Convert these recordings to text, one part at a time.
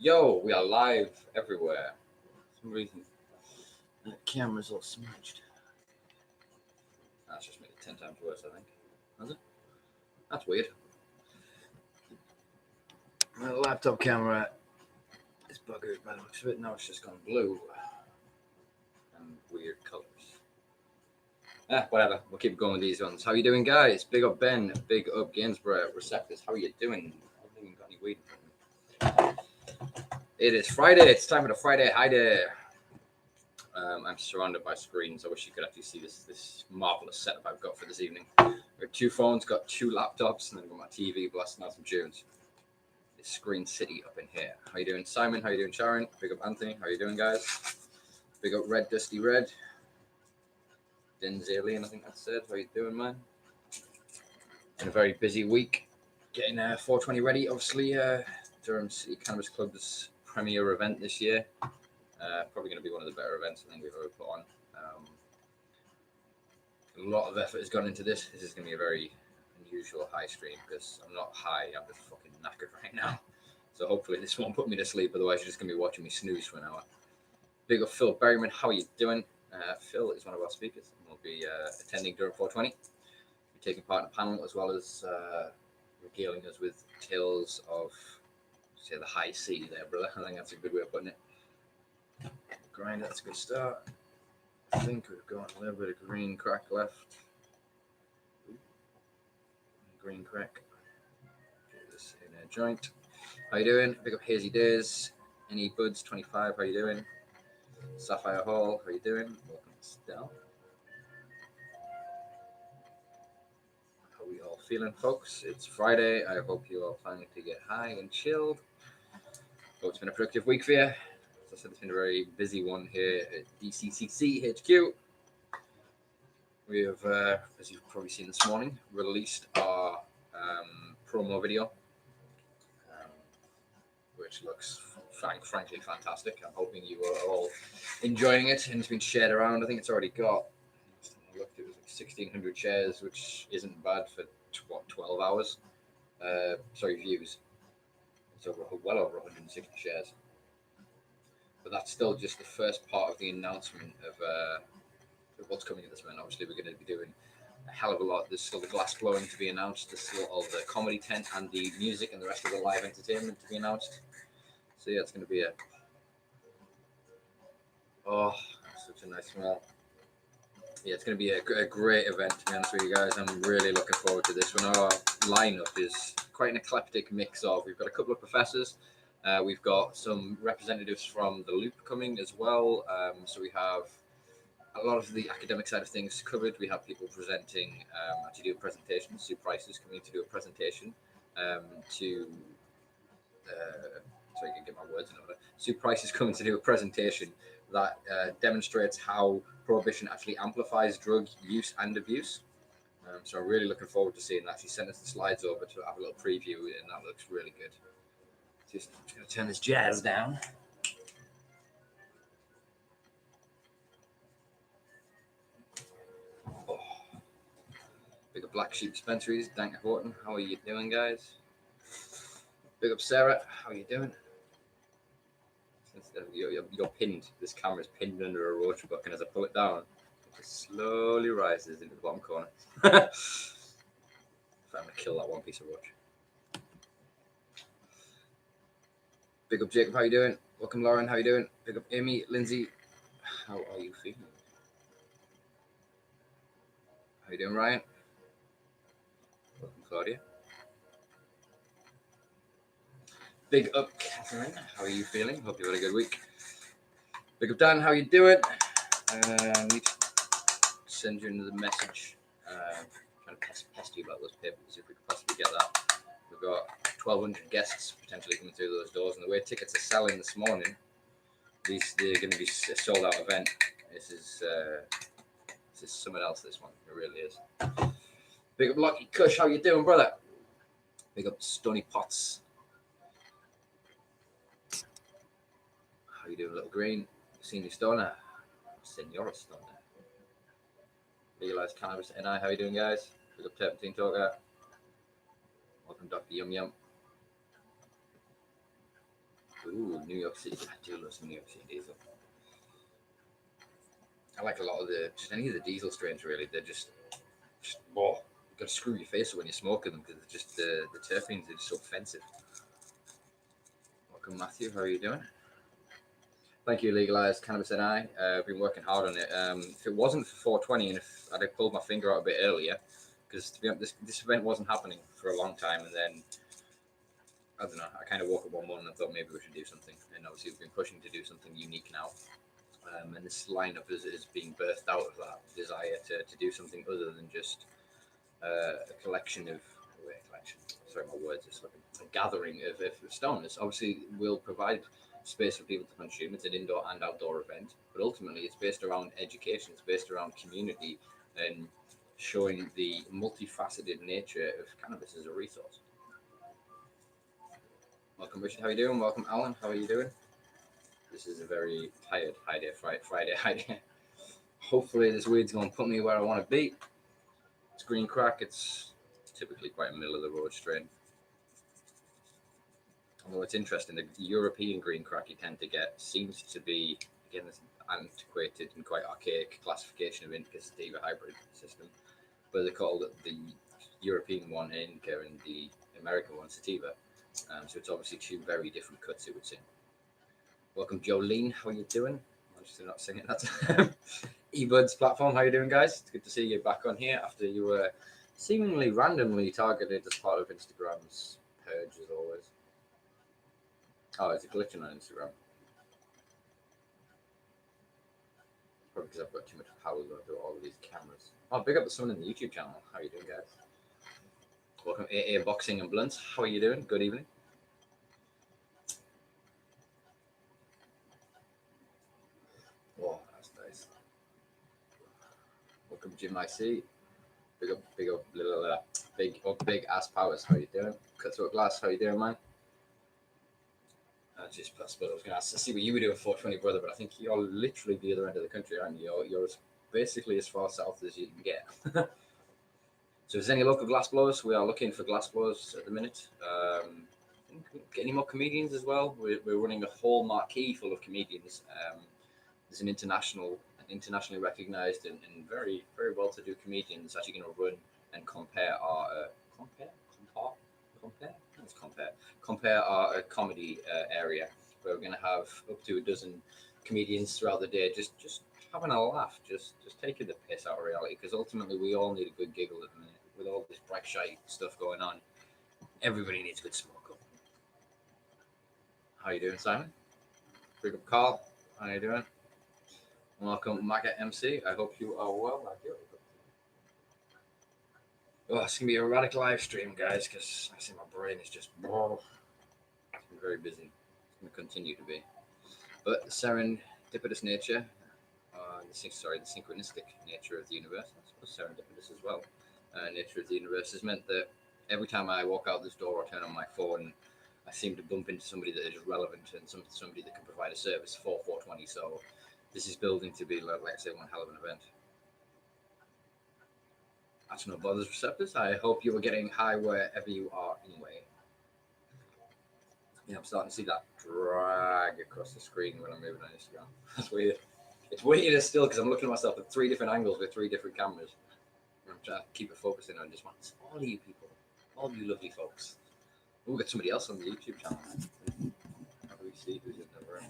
Yo, we are live everywhere. For some reason, the camera's all smudged. That's just made it 10 times worse, I think. Has it? That's weird. My laptop camera is buggered by the looks of it. Now it's just gone blue and weird colours. Whatever. We'll keep going with these ones. How you doing, guys? Big up Ben. Big up Gainsborough. Receptors. How are you doing? I haven't even got any weed in front of me. It is Friday. It's time for the Friday HighDay. I'm surrounded by screens. I wish you could actually see this marvelous setup I've got for this evening. I've got 2 phones, got 2 laptops, and then I've got my TV blasting out some tunes. It's Screen City up in here. How you doing, Simon? How you doing, Sharon? Big up Anthony. How you doing, guys? Big up Red Dusty Red. Denzalian, I think that said. How you doing, man? Been a very busy week. Getting 420 ready. Obviously, Durham City Cannabis Club's premier event this year. Probably going to be one of the better events I think we've ever put on. A lot of effort has gone into this. This is going to be a very unusual high stream because I'm not high. I'm just fucking knackered right now. So hopefully this won't put me to sleep. Otherwise, you're just going to be watching me snooze for an hour. Big up Phil Berryman. How are you doing? Phil is one of our speakers and will be attending Durham 420. We're taking part in a panel as well as regaling us with tales of, say, the high sea there, brother. I think that's a good way of putting it. Grind, that's a good start. I think we've got a little bit of green crack left. Green crack. Get this in a joint. How you doing? Big up Hazy Days. Any Buds 25, how you doing? Sapphire Hall, how you doing? Welcome Stell. How are we all feeling, folks? It's Friday. I hope you are planning to get high and chilled. Hope it's been a productive week for you. As I said, it's been a very busy one here at DCCC HQ. We have, as you've probably seen this morning, released our promo video, which looks frankly fantastic. I'm hoping you are all enjoying it, and it's been shared around. I think it's already got, I looked, it was like 1,600 shares, which isn't bad for 12 hours. Views. It's well over 160 shares. But that's still just the first part of the announcement of what's coming at this event. Obviously, we're going to be doing a hell of a lot. There's still the glass blowing to be announced. There's still all the comedy tent and the music and the rest of the live entertainment to be announced. So yeah, it's going to be such a nice smell. Yeah, it's going to be a great event, to be honest with you guys. I'm really looking forward to this one. Our lineup is quite an eclectic mix of, we've got a couple of professors. We've got some representatives from the Loop coming as well. So we have a lot of the academic side of things covered. We have people presenting to do a presentation. Sue Price is coming to do a presentation so I can get my words in order. Sue Price is coming to do a presentation that demonstrates how prohibition actually amplifies drug use and abuse. So I'm really looking forward to seeing that. She sent us the slides over to have a little preview, and that looks really good. Just going to turn this jazz down. Oh. Big up Black Sheep Dispensaries, Dank Horton. How are you doing, guys? Big up Sarah. How are you doing? You're pinned. This camera is pinned under a roach book, and as I pull it down, it just slowly rises into the bottom corner. I'm going to kill that one piece of roach. Big up Jacob, how you doing? Welcome Lauren, how you doing? Big up Amy, Lindsay, how are you feeling? How you doing, Ryan? Welcome Claudia. Big up Catherine, how are you feeling? Hope you had a good week. Big up Dan, how you doing? I need to send you another message. Trying to pest you about those papers, if we could possibly get that. We've got 1,200 guests potentially coming through those doors, and the way tickets are selling this morning, they're going to be a sold out event. This is something else, this one. It really is. Big up Lucky Kush, how you doing, brother? Big up Stony Potts. How you doing, Little Green? Senior Stoner. Senora Stoner. Legalized Cannabis NI, how you doing, guys? Big up Terpentine Talker. Welcome, Dr. Yum Yum. Ooh, New York City. I do love some New York City diesel. I like a lot of just any of the diesel strains really. They're just oh, you got to screw your face up when you're smoking them because just the terpenes are just so offensive. Welcome, Matthew. How are you doing? Thank you, Legalized Cannabis and I. I've been working hard on it. If it wasn't for 420 and if I'd have pulled my finger out a bit earlier, because to be honest, this event wasn't happening for a long time, and then I don't know. I kind of woke up one morning and thought maybe we should do something, and obviously we've been pushing to do something unique now. And this lineup is being birthed out of that desire to do something other than just a collection of sorry, my words are slipping. A gathering of stoners. Obviously, we'll provide space for people to consume. It's an indoor and outdoor event, but ultimately, it's based around education. It's based around community and showing the multifaceted nature of cannabis as a resource. Welcome, Richard. How are you doing? Welcome, Alan. How are you doing? This is a very tired HighDay Friday HighDay. Hopefully, this weed's going to put me where I want to be. It's green crack. It's typically quite a middle of the road strain. Although it's interesting, the European green crack you tend to get seems to be, again, this antiquated and quite archaic classification of indica sativa hybrid system, but they call it the European one indica and the American one sativa. So it's obviously two very different cuts, it would seem. Welcome, Jolene. How are you doing? I'm just not singing that. eBuds platform. How are you doing, guys? It's good to see you back on here after you were seemingly randomly targeted as part of Instagram's purge, as always. Oh, it's a glitching on Instagram. Probably because I've got too much power going through all of these cameras. Oh, big up to someone in the YouTube channel. How are you doing, guys? Welcome, AA Boxing and Blunts. How are you doing? Good evening. Oh, that's nice. Welcome, Jim IC. Big ass powers. How you doing? Cutthroat Glass. How you doing, man? Just plus, but I was going to ask to see what you were doing 420, brother. But I think you're literally the other end of the country, aren't you? You're basically as far south as you can get. So, if there's any local glass blowers, we are looking for glass blowers at the minute. Get any more comedians as well? We're running a whole marquee full of comedians. There's an internationally recognized and very, very well-to-do comedian that's actually going to run and compare our comedy area, where we're going to have up to a dozen comedians throughout the day, just having a laugh, just taking the piss out of reality, because ultimately we all need a good giggle at the minute with all this black shite stuff going on. Everybody needs a good smoke up. How you doing, Simon? Big up, Carl. How you doing? Welcome, Maga MC. I hope you are well. Oh, it's gonna be a erratic live stream, guys, because I see my brain is just it's been very busy. It's gonna continue to be. But the serendipitous nature, the synchronistic nature of the universe, I suppose serendipitous as well, nature of the universe has meant that every time I walk out this door or turn on my phone, I seem to bump into somebody that is relevant and somebody that can provide a service for 420. So this is building to be, like I say, one hell of an event. That's no bothers receptors. I hope you are getting high wherever you are anyway. Yeah, I'm starting to see that drag across the screen when I'm moving on Instagram. That's weird. It's weirder still because I'm looking at myself at 3 different angles with 3 different cameras. I'm trying to keep it focusing on just one. All of you people, all of you lovely folks. We've got somebody else on the YouTube channel. How do we see who's in the room?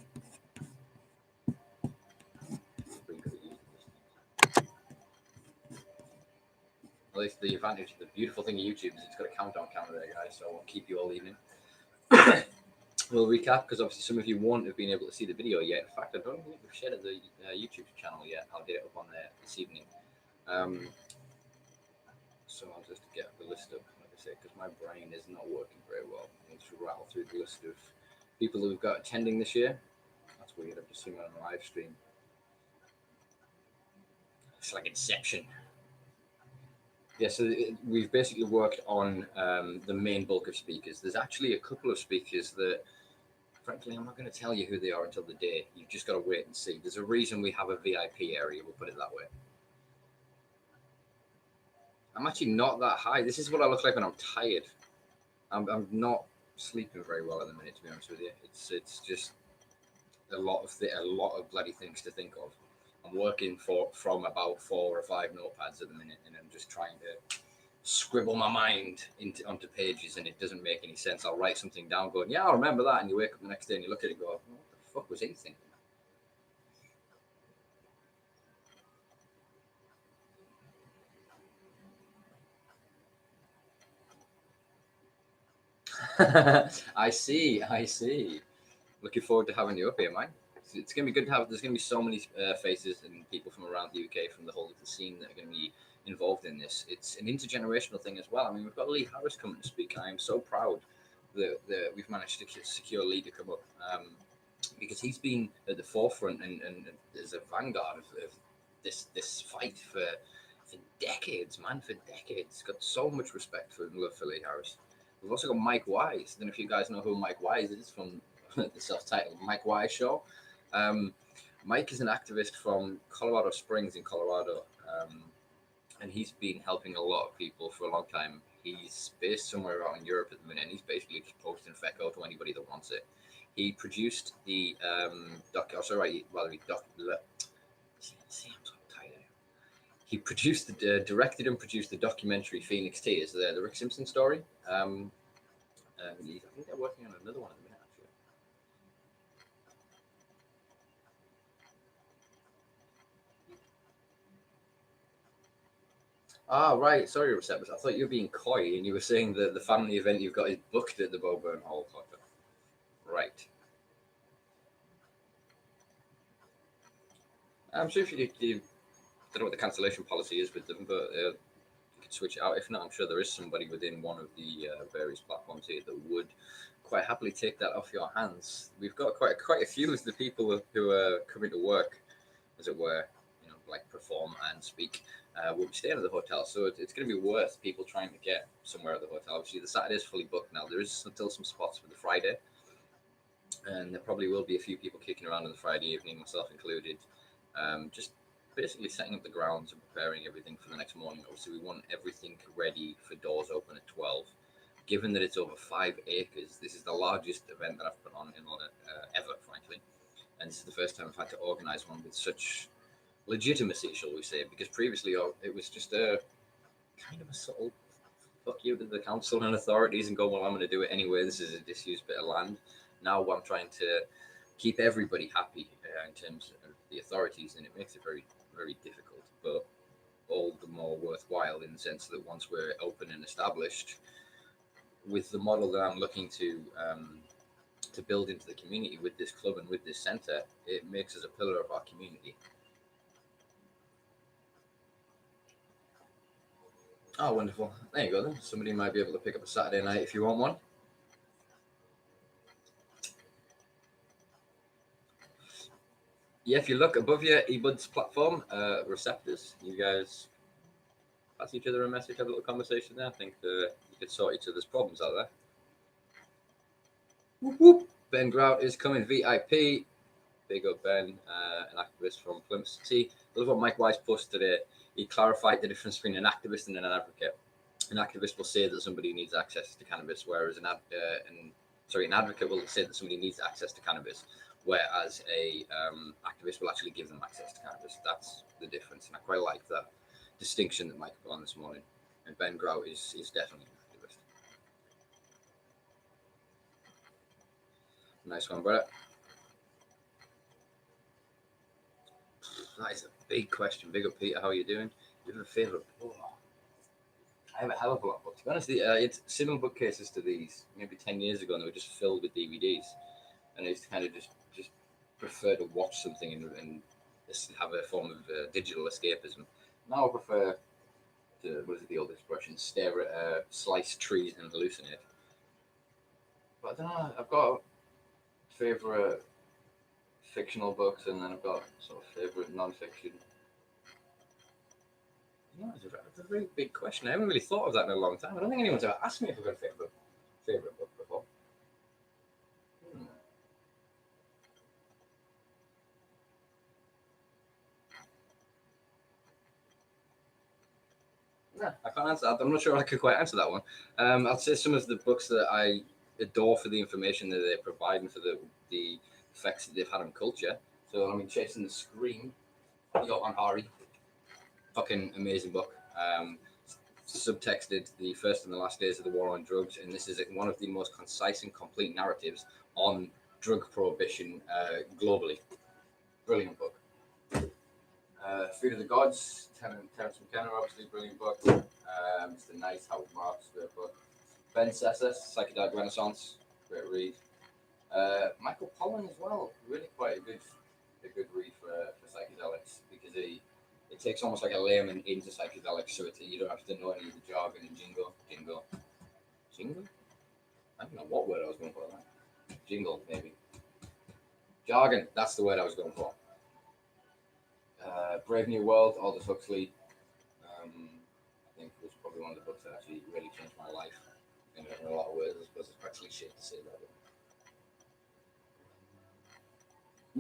At least the advantage, the beautiful thing of YouTube is it's got a countdown camera there, guys, so I won't keep you all evening. We'll recap, because obviously some of you won't have been able to see the video yet. In fact, I don't think we've shared the YouTube channel yet. I'll get it up on there this evening. So I'll just get the list up, like I say, because my brain is not working very well. I need to rattle through the list of people that we've got attending this year. That's weird, I've just seen it on a live stream. It's like Inception. Yeah, so we've basically worked on the main bulk of speakers. There's actually a couple of speakers that, frankly, I'm not going to tell you who they are until the day. You've just got to wait and see. There's a reason we have a VIP area, we'll put it that way. I'm actually not that high. This is what I look like when I'm tired. I'm not sleeping very well at the minute. To be honest with you, it's just a lot of bloody things to think of. I'm working from about 4 or 5 notepads at the minute, and I'm just trying to scribble my mind onto pages, and it doesn't make any sense. I'll write something down, going, "Yeah, I'll remember that," and you wake up the next day and you look at it, and go, "What the fuck was he thinking?" I see. I see. Looking forward to having you up here, man. It's going to be good to have. There's going to be so many faces and people from around the UK, from the whole of the scene, that are going to be involved in this. It's an intergenerational thing as well. I mean, we've got Lee Harris coming to speak. I am so proud that we've managed to secure Lee to come up, because he's been at the forefront and as a vanguard of this fight for decades, man, for decades. Got so much respect for and love for Lee Harris. We've also got Mike Wise. I don't know if you guys know who Mike Wise is from the self-titled Mike Wise Show. Um, Mike is an activist from Colorado Springs in Colorado, and he's been helping a lot of people for a long time. He's based somewhere out in Europe at the minute, and he's basically just posting FECO to anybody that wants it. He produced the he directed and produced the documentary Phoenix Tears, the Rick Simpson story. I think they're working on another one at the minute, actually. Ah, right. Sorry, Receptus. I thought you were being coy and you were saying that the family event you've got is booked at the Boburn Hall. Right. I'm sure if you don't know what the cancellation policy is with them, but you could switch it out. If not, I'm sure there is somebody within one of the various platforms here that would quite happily take that off your hands. We've got quite a few of the people who are coming to work, as it were, like perform and speak, will be staying at the hotel. So it's going to be worth people trying to get somewhere at the hotel. Obviously, the Saturday is fully booked now. There is still some spots for the Friday, and there probably will be a few people kicking around on the Friday evening, myself included. Just basically setting up the grounds and preparing everything for the next morning. Obviously, we want everything ready for doors open at 12. Given that it's over 5 acres, this is the largest event that I've put on in London ever, frankly. And this is the first time I've had to organise one with such legitimacy, shall we say, because previously it was just a kind of a subtle fuck you to the council and authorities and go, well, I'm going to do it anyway. This is a disused bit of land. Now I'm trying to keep everybody happy in terms of the authorities, and it makes it very, very difficult, but all the more worthwhile in the sense that once we're open and established, with the model that I'm looking to build into the community with this club and with this centre, it makes us a pillar of our community. Oh, wonderful. There you go then. Somebody might be able to pick up a Saturday night if you want one. Yeah, if you look above your eBuds platform, receptors, you guys pass each other a message, have a little conversation there. I think you could sort each other's problems out there. Whoop, whoop. Ben Grout is coming VIP. Big up Ben, an activist from Plymouth City. I love what Mike Wise posted today. He clarified the difference between an activist and an advocate. An activist will say that somebody needs access to cannabis, whereas an advocate will say that somebody needs access to cannabis, whereas a activist will actually give them access to cannabis. That's the difference, and I quite like that distinction that Mike put on this morning. And Ben Grout is definitely an activist. Nice one, Brett. That is a big question. Big up, Peter. How are you doing? Do you have a favourite book? I have a hell of a lot of books. To be honest, it's similar bookcases to these. Maybe 10 years ago, and they were just filled with DVDs. And I used to kind of just prefer to watch something and have a form of digital escapism. Now I prefer to, what is it, the old expression, stare at sliced trees and hallucinate. But I don't know, I've got favourite fictional books, and then I've got sort of favourite non-fiction. Yeah, it's a very big question. I haven't really thought of that in a long time. I don't think anyone's ever asked me if I've got a favourite book before. Yeah, I can't answer that. I'm not sure I could quite answer that one. I'd say some of the books that I adore for the information that they're providing for the effects that they've had on culture. So I mean, Chasing the Scream, Johan Hari, fucking amazing book. Subtexted the first and the last days of the war on drugs, and this is one of the most concise and complete narratives on drug prohibition globally. Brilliant book. Food of the Gods, Terence McKenna, obviously, brilliant book. Mr. Nice, Howard Marks, great book. Ben Sessa, Psychedelic Renaissance, great read. Michael Pollan as well, really quite a good read for psychedelics, because it takes almost like a layman into psychedelics, so you don't have to know any of the jargon and jingle. I don't know what word I was going for. Jingle, maybe. Jargon, that's the word I was going for. Brave New World, Aldous Huxley. I think it was probably one of the books that actually really changed my life in a lot of ways. I suppose it's quite cliche to say that.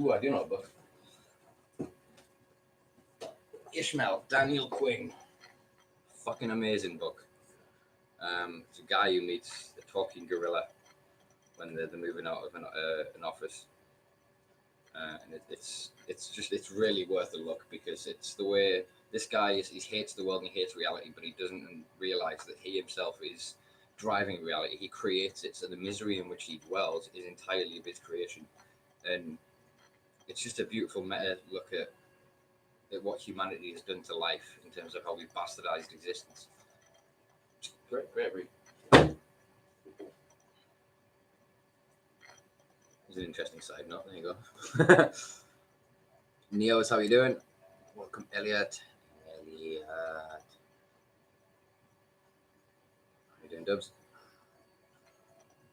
Ooh, I do know a book. Ishmael, Daniel Quinn. Fucking amazing book. It's a guy who meets a talking gorilla when they're moving out of an office. And it's really worth a look, because it's the way this guy he hates the world and he hates reality, but he doesn't realize that he himself is driving reality. He creates it, so the misery in which he dwells is entirely of his creation. And it's just a beautiful meta look at what humanity has done to life in terms of how we've bastardized existence. Great read. It's an interesting side note. There you go. Neos, how you doing? Welcome, Elliot. How you doing, Dubs?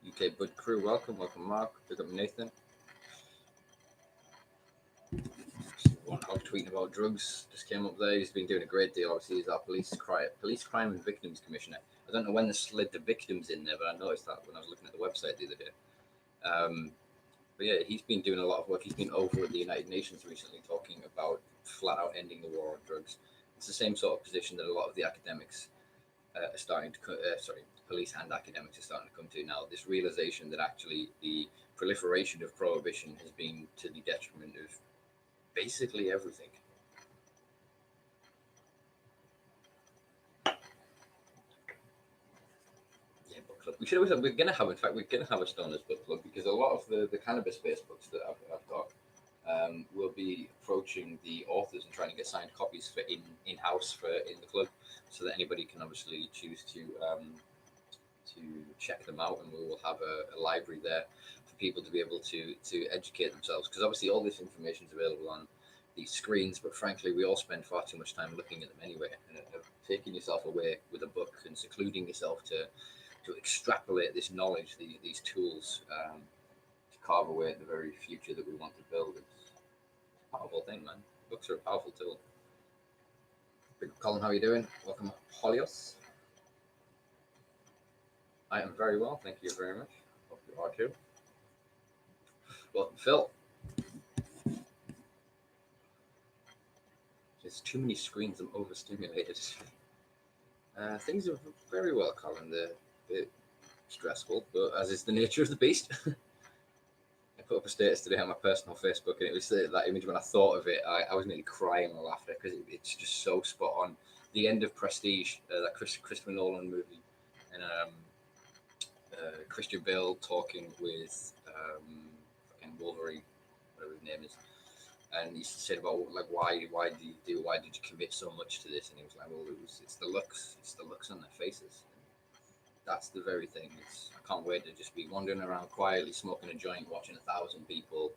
UK Bud Crew, welcome. Welcome, Mark. Pick up Nathan. One hog tweeting about drugs just came up there. He's been doing a great deal. Obviously, he's our police crime and victims commissioner. I don't know when they slid the victims in there, but I noticed that when I was looking at the website the other day. But yeah, he's been doing a lot of work. He's been over at the United Nations recently talking about flat out ending the war on drugs. It's the same sort of position that a lot of the academics are starting to, police and academics are starting to come to now. This realization that actually the proliferation of prohibition has been to the detriment of basically everything. Yeah, book club. We're gonna have a Stoners book club, because a lot of the cannabis-based books that I've got will be approaching the authors and trying to get signed copies for in-house in the club, so that anybody can obviously choose to check them out, and we will have a library there for people to be able to educate themselves, because obviously all this information is available on these screens, but frankly we all spend far too much time looking at them anyway, and taking yourself away with a book and secluding yourself to extrapolate this knowledge, these tools, to carve away at the very future that we want to build. It's a powerful thing, man. Books are a powerful tool. Big Colin, how are you doing? Welcome, Holios. I am very well, thank you very much. Hope you are too. Welcome, Phil. There's too many screens, I'm overstimulated. Things are very well, Colin. They're a bit stressful, but as is the nature of the beast. I put up a status today on my personal Facebook, and it was that image. When I thought of it, I was nearly crying with laughter, because it's just so spot on. The end of Prestige, that Christopher Nolan movie, and Christian Bale talking with fucking Wolverine, whatever his name is, and he said about why did you commit so much to this? And he was like, well, it's the looks on their faces. That's the very thing. I can't wait to just be wandering around quietly, smoking a joint, watching 1,000 people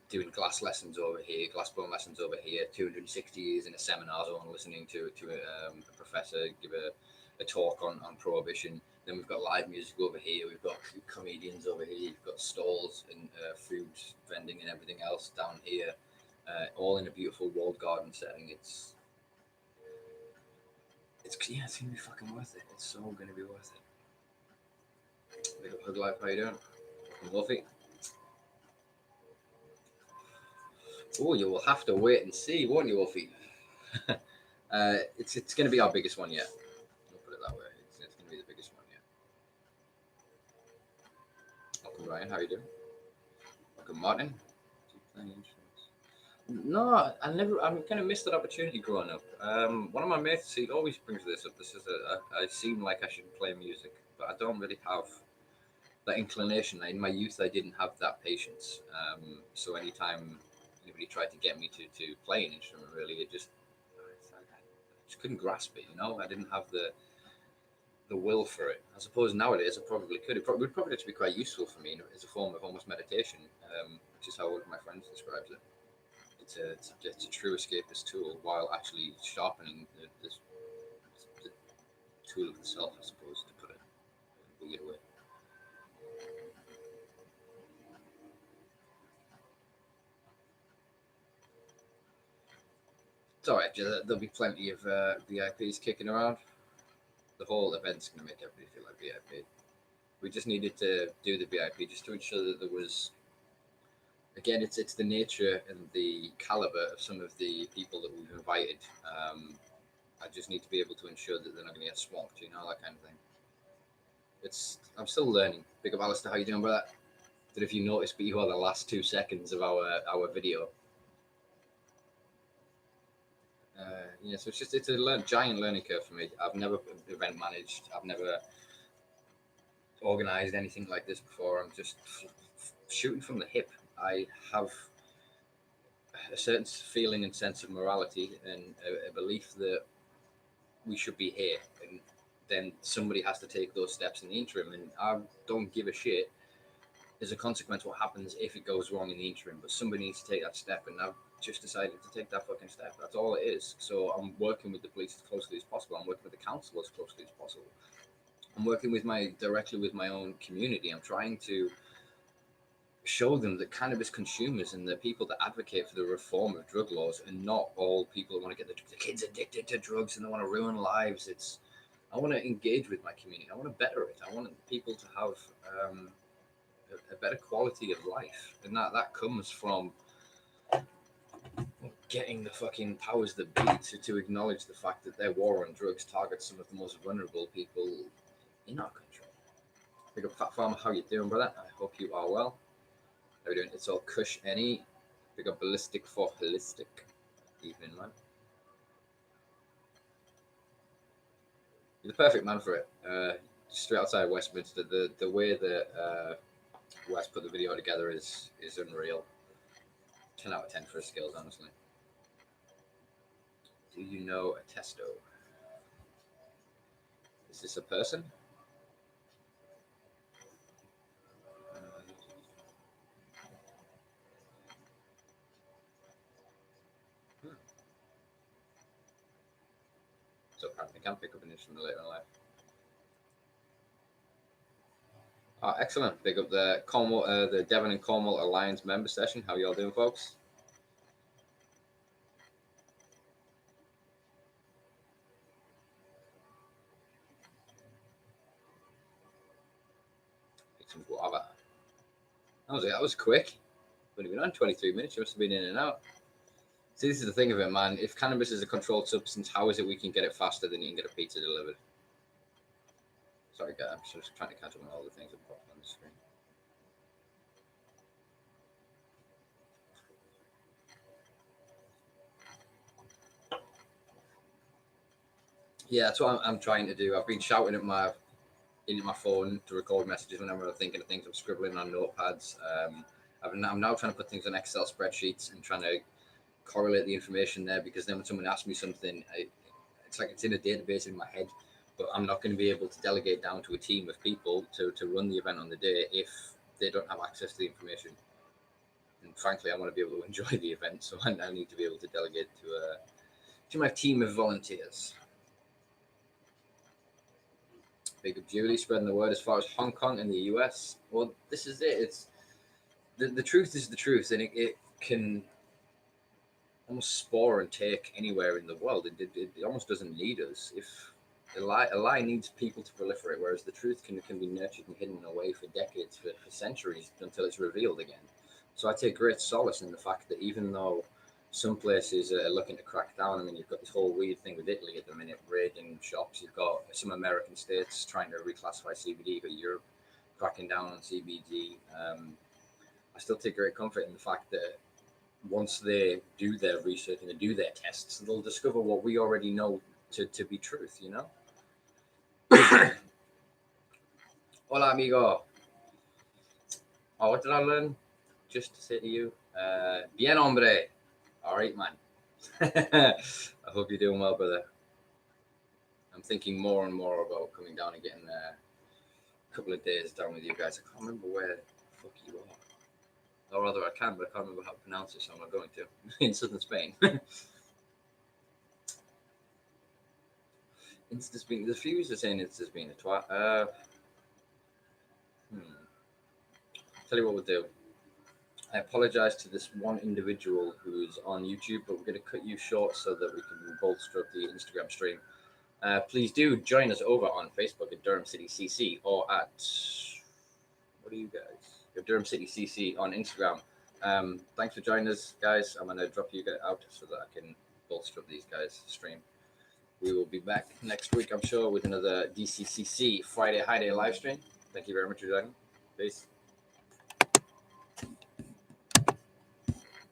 doing glass lessons over here, glass blowing lessons over here, 260 years in a seminar zone, listening to a professor give a talk on prohibition. Then we've got live music over here. We've got comedians over here. You've got stalls and food vending and everything else down here, all in a beautiful walled garden setting. It's gonna be fucking worth it. It's so gonna be worth it. Big up Hood Life, how you doing? Wolfie. Oh, you will have to wait and see, won't you, Wolfie? It's gonna be our biggest one yet. We'll put it that way. It's gonna be the biggest one yet. Ryan, how are you doing? Welcome, Martin. No, I kind of missed that opportunity growing up. One of my mates, he always brings this up. This is I seem like I should play music, but I don't really have that inclination. In my youth, I didn't have that patience. So anytime anybody tried to get me to play an instrument, really, I just couldn't grasp it. I didn't have the will for it. I suppose nowadays I probably could. It would probably just be quite useful for me, as a form of almost meditation, which is how one of my friends describes it. It's a true escapist tool while actually sharpening the tool of the self, I suppose, to put it in a weird way. It's all right. There'll be plenty of VIPs kicking around. The whole event's going to make everybody feel like VIP. We just needed to do the VIP just to ensure that there was. Again, it's the nature and the caliber of some of the people that we've invited. I just need to be able to ensure that they're not going to get swamped, that kind of thing. I'm still learning. Big up, Alistair. How you doing, brother? That if you notice, but you are the last 2 seconds of our video. So it's a giant learning curve for me. I've never event managed. I've never organized anything like this before. I'm just shooting from the hip. I have a certain feeling and sense of morality and a belief that we should be here, and then somebody has to take those steps in the interim, and I don't give a shit as a consequence what happens if it goes wrong in the interim, but somebody needs to take that step, and I've just decided to take that fucking step. That's all it is. So I'm working with the police as closely as possible. I'm working with the council as closely as possible. I'm working directly with my own community. I'm trying to show them that cannabis consumers and the people that advocate for the reform of drug laws are not all people who want to get the kids addicted to drugs and they want to ruin lives. I want to engage with my community. I want to better it. I want people to have a better quality of life, and that comes from getting the fucking powers that be to acknowledge the fact that their war on drugs targets some of the most vulnerable people in our country. Big up Fat Farmer, how you doing, brother? I hope you are well. How are you doing? It's all Kush Any. Big up Ballistic for Holistic. Evening, man. You're the perfect man for it. Straight outside Westminster, the way that Wes put the video together is unreal. 10 out of 10 for his skills, honestly. Do you know a testo? Is this a person? So apparently I can pick up an instrument later in life. Oh, excellent. Big up the Devon and Cornwall Alliance member session. How y'all doing, folks? Pick some guava. That was quick. We've been on 23 minutes. You must have been in and out. See, this is the thing of it, man. If cannabis is a controlled substance, how is it we can get it faster than you can get a pizza delivered? Sorry, guys. I'm just trying to catch up on all the things that popped on the screen. Yeah, that's what I'm trying to do. I've been shouting at my phone to record messages whenever I'm thinking of things. I'm scribbling on notepads. I'm now trying to put things on Excel spreadsheets and trying to correlate the information there, because then when someone asks me something, it's like it's in a database in my head, but I'm not going to be able to delegate down to a team of people to run the event on the day if they don't have access to the information. And frankly, I want to be able to enjoy the event, so I need to be able to delegate to my team of volunteers. Big up Julie, spreading the word as far as Hong Kong and the US. Well, this is it. It's the truth is the truth, and it can almost spore and take anywhere in the world. It almost doesn't need us. If a lie needs people to proliferate, whereas the truth can be nurtured and hidden away for decades, for centuries, until it's revealed again. So I take great solace in the fact that even though some places are looking to crack down, I mean, you've got this whole weird thing with Italy at the minute, raiding shops. You've got some American states trying to reclassify CBD. You've got Europe cracking down on CBD. I still take great comfort in the fact that once they do their research and they do their tests, they'll discover what we already know to be truth, you know? Hola, amigo. Oh, what did I learn? Just to say to you, bien, hombre. All right, man. I hope you're doing well, brother. I'm thinking more and more about coming down and getting a couple of days down with you guys. I can't remember where the fuck you are. Or rather, I can, but I can't remember how to pronounce it, so I'm not going to. In southern Spain. Insta's been, the few are saying Insta's been a twat. Tell you what we'll do. I apologize to this one individual who's on YouTube, but we're going to cut you short so that we can bolster up the Instagram stream. Please do join us over on Facebook at Durham City CC or at, what are you guys? Durham City CC on Instagram. Thanks for joining us, guys. I'm going to drop you out so that I can bolster up these guys' stream. We will be back next week, I'm sure, with another DCCC Friday HighDay live stream. Thank you very much for joining. Peace.